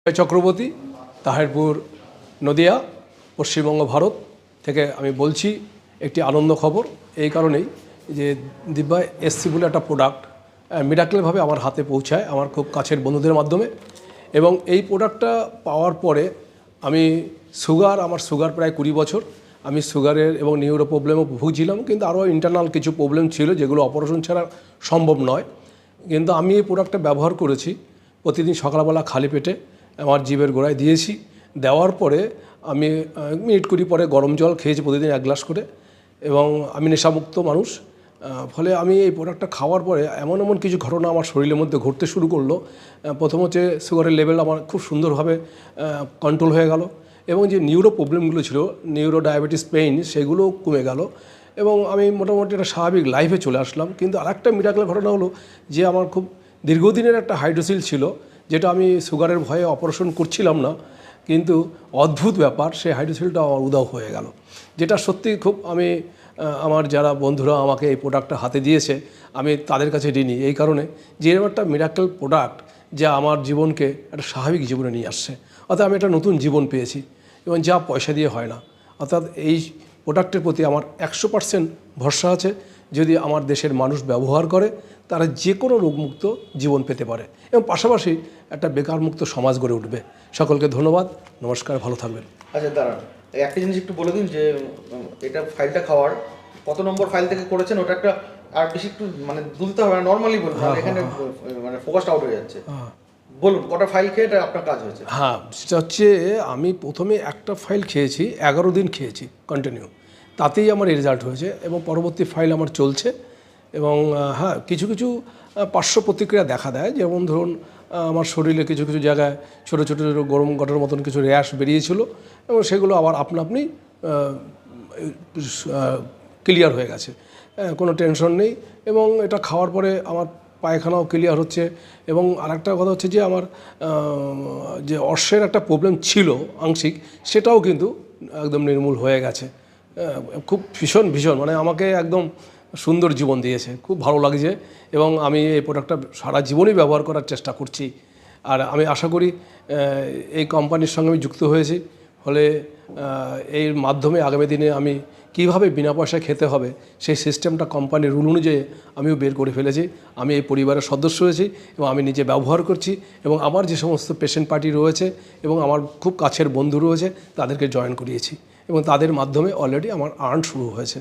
চক্রবর্তী, তাহিরপুর, নদিয়া, পশ্চিমবঙ্গ, ভারত থেকে আমি বলছি। একটি আনন্দ খবর এই কারণেই যে দিব্যা এসসি বলে একটা প্রোডাক্ট মিরাকলভাবে আমার হাতে পৌঁছায় আমার খুব কাছের বন্ধুদের মাধ্যমে। এবং এই প্রোডাক্টটা পাওয়ার পরে আমি আমার সুগার প্রায় 20 বছর। আমি সুগারের এবং নিউরো প্রবলেমও ভুগছিলাম, কিন্তু আরও ইন্টারনাল কিছু প্রবলেম ছিল যেগুলো অপারেশন ছাড়া সম্ভব নয়। কিন্তু আমি এই প্রোডাক্টটা ব্যবহার করেছি প্রতিদিন সকালবেলা খালি পেটে আমার জিভের গোড়ায় দিয়েছি। দেওয়ার পরে আমি মিনিট 20 পরে গরম জল খেয়েছি প্রতিদিন 1 গ্লাস করে। এবং আমি নেশামুক্ত মানুষ, ফলে আমি এই প্রোডাক্টটা খাওয়ার পরে এমন এমন কিছু ঘটনা আমার শরীরের মধ্যে ঘটতে শুরু করলো। প্রথম হচ্ছে সুগারের লেভেল আমার খুব সুন্দরভাবে কন্ট্রোল হয়ে গেল, এবং যে নিউরো প্রবলেমগুলো ছিল, নিউরো ডায়াবেটিস পেইন, সেগুলো কমে গেল, এবং আমি মোটামুটি একটা স্বাভাবিক লাইফে চলে আসলাম। কিন্তু আরেকটা মিরাকলের ঘটনা হলো যে আমার খুব দীর্ঘদিনের একটা হাইড্রোসিল ছিল, যেটা আমি সুগারের ভয়ে অপারেশন করছিলাম না, কিন্তু অদ্ভুত ব্যাপার, সেই হাইড্রোসিলটা আমার উধাও হয়ে গেল, যেটা সত্যি খুব আমি আমার যারা বন্ধুরা আমাকে এই প্রোডাক্টটা হাতে দিয়েছে আমি তাদের কাছে ঋণী, এই কারণে যে এরকম একটা মিরাকল প্রোডাক্ট যা আমার জীবনকে একটা স্বাভাবিক জীবনে নিয়ে আসছে। অর্থাৎ আমি একটা নতুন জীবন পেয়েছি, এবং যা পয়সা দিয়ে হয় না। অর্থাৎ এই প্রোডাক্টের প্রতি আমার 100% ভরসা আছে। যদি আমার দেশের মানুষ ব্যবহার করে, তারা যে কোনো রোগমুক্ত জীবন পেতে পারে, এবং পাশাপাশি একটা বেকারমুক্ত সমাজ গড়ে উঠবে। সকলকে ধন্যবাদ, নমস্কার, ভালো থাকবেন। আচ্ছা দাঁড়ান, একটা জিনিস একটু বলে দিন যে এটা ফাইলটা খাওয়ার কত নম্বর ফাইল থেকে করেছেন, ওটা একটা আর বেশি একটু মানে দুলতে হবে না, নর্মালি বলুন, এখানে মানে ফোকাসড আউট হয়ে যাচ্ছে। বলুন কটা ফাইল খেয়ে এটা আপনার কাজ হয়েছে? হ্যাঁ, সেটা হচ্ছে আমি প্রথমে একটা ফাইল খেয়েছি, 11 দিন খেয়েছি কন্টিনিউ, তাতেই আমার রেজাল্ট হয়েছে, এবং পরবর্তী ফাইল আমার চলছে। এবং হ্যাঁ, কিছু কিছু পার্শ্ব প্রতিক্রিয়া দেখা দেয়, যেমন ধরুন আমার শরীরে কিছু কিছু জায়গায় ছোটো ছোটো গরম গটার মতন কিছু র্যাশ বেরিয়েছিল, এবং সেগুলো আবার আপনি ক্লিয়ার হয়ে গেছে, কোনো টেনশন নেই। এবং এটা খাওয়ার পরে আমার পায়খানাও ক্লিয়ার হচ্ছে। এবং আরেকটা কথা হচ্ছে যে আমার যে অর্শের একটা প্রবলেম ছিল আংশিক, সেটাও কিন্তু একদম নির্মূল হয়ে গেছে। খুব ভীষণ ভীষণ মানে আমাকে একদম সুন্দর জীবন দিয়েছে, খুব ভালো লাগছে। এবং আমি এই প্রোডাক্টটা সারা জীবনই ব্যবহার করার চেষ্টা করছি। আর আমি আশা করি এই কোম্পানির সঙ্গে আমি যুক্ত হয়েছি, ফলে এর মাধ্যমে আগামী দিনে আমি কীভাবে বিনা পয়সায় খেতে হবে সেই সিস্টেমটা কোম্পানির রুল অনুযায়ী আমিও বের করে ফেলেছি। আমি এই পরিবারের সদস্য হয়েছি, এবং আমি নিজে ব্যবহার করছি, এবং আমার যে সমস্ত পেশেন্ট পার্টি রয়েছে এবং আমার খুব কাছের বন্ধু রয়েছে তাদেরকে জয়েন করিয়েছি, এবং তাদের মাধ্যমে অলরেডি আমার আর্ন শুরু হয়েছে।